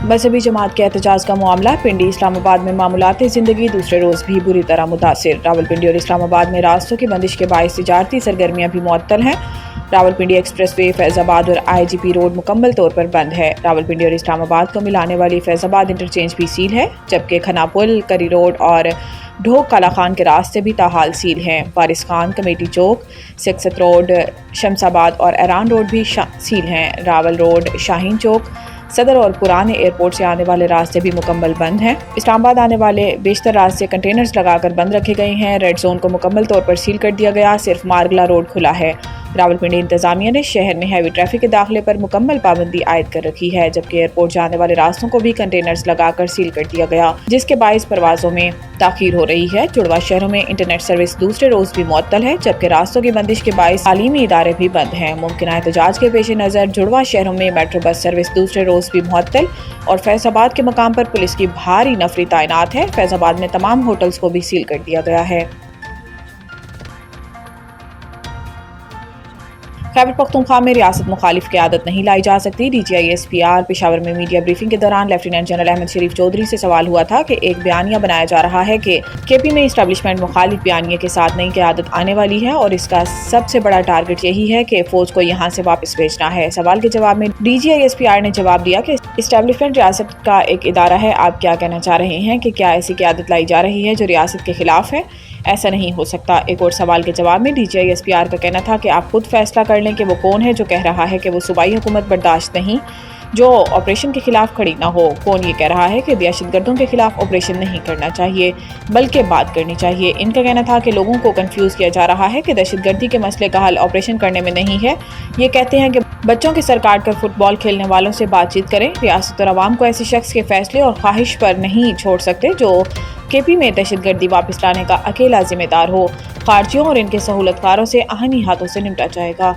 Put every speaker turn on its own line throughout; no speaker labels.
मजहबी जमात के एहतजाज का मामला। पिंडी इस्लामाबाद में मामूलात ज़िंदगी दूसरे रोज़ भी बुरी तरह मुतासिर। रावलपिंडी और इस्लामाबाद में रास्तों की बंदिश के बायस तिजारती सरगर्मियाँ भी मुअत्तल हैं। रावलपिंडी एक्सप्रेस वे फैज़ाबाद और IGP रोड मुकम्मल तौर पर बंद है। रावलपिंडी और इस्लामाबाद को मिलाने वाली फैज़ाबाद इंटरचेंज भी सील है, जबकि खनापुल, करी रोड और ढोक काला खान के रास्ते भी ताहाल सील हैं। वारिस खान, कमेटी चौक, सिक्सत रोड, शमसाबाद और ऐरान रोड भी सील हैं। रावल रोड, शाहीन चौक, सदर और पुराने एयरपोर्ट से आने वाले रास्ते भी मुकम्मल बंद हैं। इस्लामाबाद आने वाले बेशतर रास्ते कंटेनर्स लगाकर बंद रखे गए हैं। रेड जोन को मुकम्मल तौर पर सील कर दिया गया, सिर्फ मारगला रोड खुला है। रावलपिंडी इंतजामिया ने शहर में हैवी ट्रैफिक के दाखिले पर मुकम्मल पाबंदी आयद कर रखी है, जबकि एयरपोर्ट जाने वाले रास्तों को भी कंटेनर्स लगाकर सील कर दिया गया, जिसके बायस परवाजों में ताखीर हो रही है। जुड़वा शहरों में इंटरनेट सर्विस दूसरे रोज भी मुअत्तल है, जबकि रास्तों की बंदिश के बायस तालीमी इदारे भी बंद हैं। मुमकिन एहतजाज के पेश नज़र जुड़वा शहरों में मेट्रो बस सर्विस दूसरे रोज भी मुअत्तल और फैज़ाबाद के मकाम पर पुलिस की भारी नफरी तैनात है। फैज़ाबाद में तमाम होटल्स को भी सील कर दिया गया है। खैबर पख्तूनख्वा में रियासत मुखालिफ की आदत नहीं लाई जा सकती। DGI SPR पेशावर में मीडिया ब्रीफिंग के दौरान लेफ्टिनेंट जनरल अहमद शरीफ चौधरी से सवाल हुआ था कि एक बयानिया बनाया जा रहा है कि KP में इस्टेब्लिशमेंट मुखालिफ बयानिए के साथ नई क़यादत आने वाली है और इसका सबसे बड़ा टारगेट यही है कि फौज को यहाँ से वापस भेजना है। सवाल के जवाब में DGI SPR ने जवाब दिया कि इस्टेब्लिशमेंट रियासत का एक इदारा है। आप क्या कहना चाह रहे हैं कि क्या ऐसी क़यादत लाई जा रही है जो रियासत के खिलाफ है? ऐसा नहीं हो सकता। एक और सवाल के जवाब में DGI SPR का कहना था कि आप खुद फैसला कर लें कि वो कौन है जो कह रहा है कि वो सूबाई हुकूमत बर्दाश्त नहीं जो ऑपरेशन के खिलाफ खड़ी ना हो। कौन ये कह रहा है कि दहशतगर्दों के खिलाफ ऑपरेशन नहीं करना चाहिए बल्कि बात करनी चाहिए। इनका कहना था कि लोगों को कंफ्यूज किया जा रहा है कि दहशतगर्दी के मसले का हल ऑपरेशन करने में नहीं है। ये कहते हैं कि बच्चों के सर काट कर फुटबॉल खेलने वालों से बातचीत करें। रियासत और अवाम को ऐसे शख्स के फैसले और ख्वाहिश पर नहीं छोड़ सकते जो KP में दहशतगर्दी वापस लाने का अकेला जिम्मेदार हो। खारजियों और इनके सहूलतकारों से आहनी हाथों से निपटा जाएगा।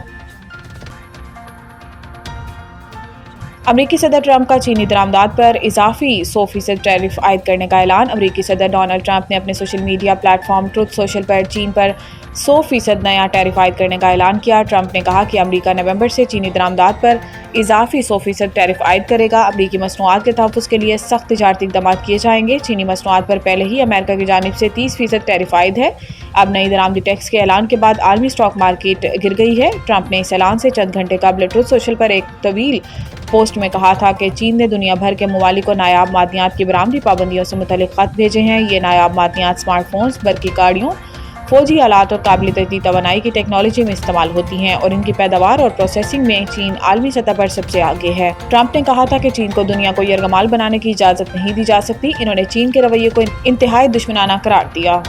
अमरीकी सदर ट्रंप का चीनी दरामदात पर इजाफी 100% टैरिफ आयद करने का ऐलान। अमरीकी सदर डोनाल्ड ट्रंप ने अपने social media platform truth social पर चीन पर 100% नया टैरिफ आयद करने का ऐलान किया। ट्रंप ने कहा कि अमरीका नवंबर से चीनी दरामदात पर इजाफी 100% टैरिफ आयद करेगा। अमरीकी मसनूआत के तहफ़्फ़ुज़ के लिए सख्त तिजारती इक़दामात किए जाएंगे। चीनी मसनूआत पर पहले ही अमेरिका की जानिब से 30% टैरिफ आयद है। अब नई दरामदी टैक्स के ऐलान के बाद आलमी स्टॉक मार्केट गिर गई है। ट्रंप ने इस ऐलान से चंद घंटे कबल ट्रुथ सोशल पर एक तवील पोस्ट में कहा था कि चीन ने दुनिया भर के ममालिक को नायाब मादनियात की बरामदी पाबंदियों से मुतल्लिक़ ख़त भेजे हैं। ये नायाब मादनियात स्मार्टफोन्स, बरकी गाड़ियों, फौजी आलात और काबिल तजदीद तवानाई की टेक्नोलॉजी में इस्तेमाल होती हैं और इनकी पैदावार और प्रोसेसिंग में चीन आलमी सतह पर सबसे आगे है। ट्रंप ने कहा था कि चीन को दुनिया को यरगमाल बनाने की इजाज़त नहीं दी जा सकती। इन्होंने चीन के रवैये को इंतहाई दुश्मनाना करार दिया।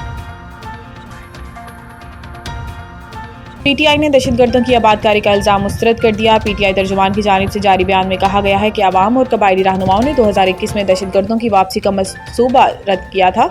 PTI ने दहशतगर्दों की आबादकारी का इल्ज़ाम मुस्तरद कर दिया। PTI तर्जुमान की जानिब से जारी बयान में कहा गया है कि अवाम और कबायली रहनुमाओं ने 2021 में दहशतगर्दों की वापसी का मंसूबा रद्द किया था।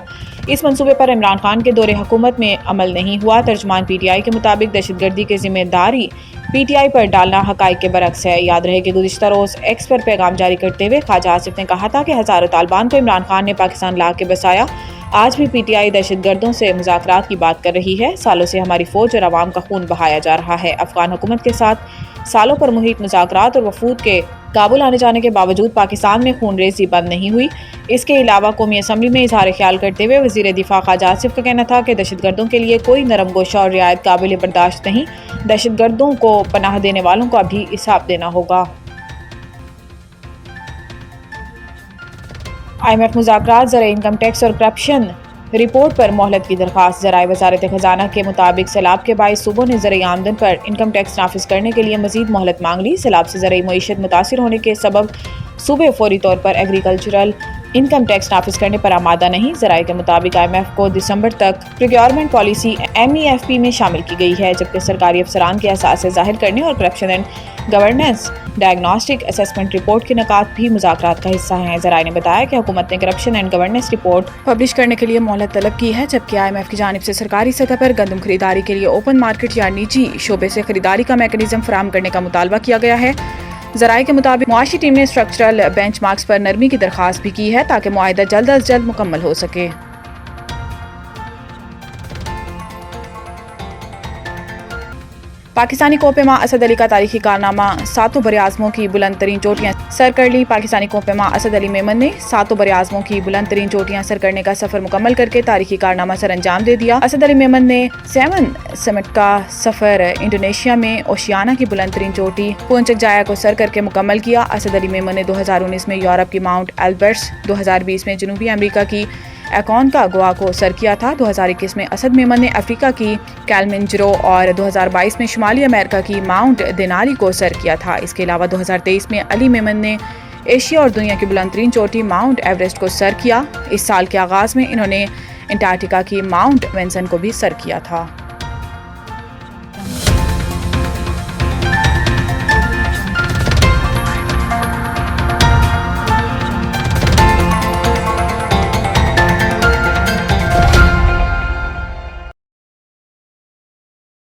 इस मंसूबे पर इमरान खान के दौरे हुकूमत में अमल नहीं हुआ। तर्जुमान PTI के मुताबिक दहशतगर्दी की जिम्मेदारी PTI पर डालना हक़ाइक़ के बरक्स है। याद रहे कि गुज़िश्ता रोज़ X पर पैगाम जारी करते हुए ख्वाजा आसिफ ने कहा था कि हज़ारों तालिबान को इमरान खान ने पाकिस्तान ला के बसाया। आज भी PTI दहशतगर्दों से मुज़ाकरात की बात कर रही है। सालों से हमारी फ़ौज और अवाम का खून बहाया जा रहा है। अफ़गान हुकूमत के साथ सालों पर मुहित मुज़ाकरात और वफूद के काबुल आने जाने के बावजूद पाकिस्तान में खून रेज़ी बंद नहीं हुई। इसके अलावा कौमी असम्बली में इज़हार ख्याल करते हुए वज़ीर दिफ़ा ख्वाजा आसिफ का कहना था कि दहशतगर्दों के लिए कोई नरम गोशा और रियायत काबिल बर्दाश्त नहीं। दहशतगर्दों को पनाह देने वालों को अभी हिसाब देना होगा। IMF मुज़ाकरात, ज़राए इनकम टैक्स और करप्शन रिपोर्ट पर मोहलत की दरख्वास्त। ज़राए वज़ारत ख़ज़ाना के मुताबिक सैलाब के बायस सूबों ने ज़राई आमदन पर इनकम टैक्स नाफिज करने के लिए मज़ीद मोहलत मांग ली। सैलाब से ज़राई मईशत मुतासिर होने के सबब सूबे फौरी तौर पर एग्रीकल्चरल इनकम टैक्स नाफिज करने पर आमादा नहीं। ज़राए के मुताबिक IMF को दिसंबर तक प्रोक्योरमेंट पॉलिसी MEFP में शामिल की गई है, जबकि सरकारी अफसरान के असासे ज़ाहिर करने और corruption and governance diagnostic assessment report के निकात भी मुज़ाकरात का हिस्सा हैं। ज़राए ने बताया कि हुकूमत ने corruption and governance report publish करने के लिए मोहलत तलब की है, जबकि IMF की जानिब से सरकारी सतह पर गंदम खरीदारी के लिए ओपन मार्केट या निजी शोबे से खरीदारी का मैकेनिज्म फराहम करने का मुतालबा किया गया है। ज़राए के मुताबिक मुआशी टीम ने स्ट्रक्चरल बेंचमार्क्स पर नरमी की दरख्वास्त भी की है ताकि मुआहिदा जल्द अज जल्द मुकम्मल हो सके। پاکستانی کوپے ماں اسد علی کا تاریخی کارنامہ، ساتوں براعظموں کی بلند ترین چوٹیاں سر کر لی۔ پاکستانی کوپے ماں اسد علی میمن نے ساتوں براعظموں کی بلند ترین چوٹیاں سر کرنے کا سفر مکمل کر کے تاریخی کارنامہ سر انجام دے دیا۔ اسد علی میمن نے 7 سمٹ کا سفر انڈونیشیا میں اوشیانا کی بلند ترین چوٹی پونچک جایا کو سر کر کے مکمل کیا۔ اسد علی میمن نے 2019 میں یورپ کی ماؤنٹ ایلبرٹس، 2020 میں جنوبی امریکہ کی ایکون کا گوا کو سر کیا تھا۔ 2021 میں اسد میمن نے افریقہ کی کیلمنجرو اور 2022 میں شمالی امریکہ کی ماؤنٹ دینالی کو سر کیا تھا۔ اس کے علاوہ 2023 میں علی میمن نے ایشیا اور دنیا کی بلند ترین چوٹی ماؤنٹ ایوریسٹ کو سر کیا۔ اس سال کے آغاز میں انہوں نے انٹارکٹیکا کی ماؤنٹ وینسن کو بھی سر کیا تھا۔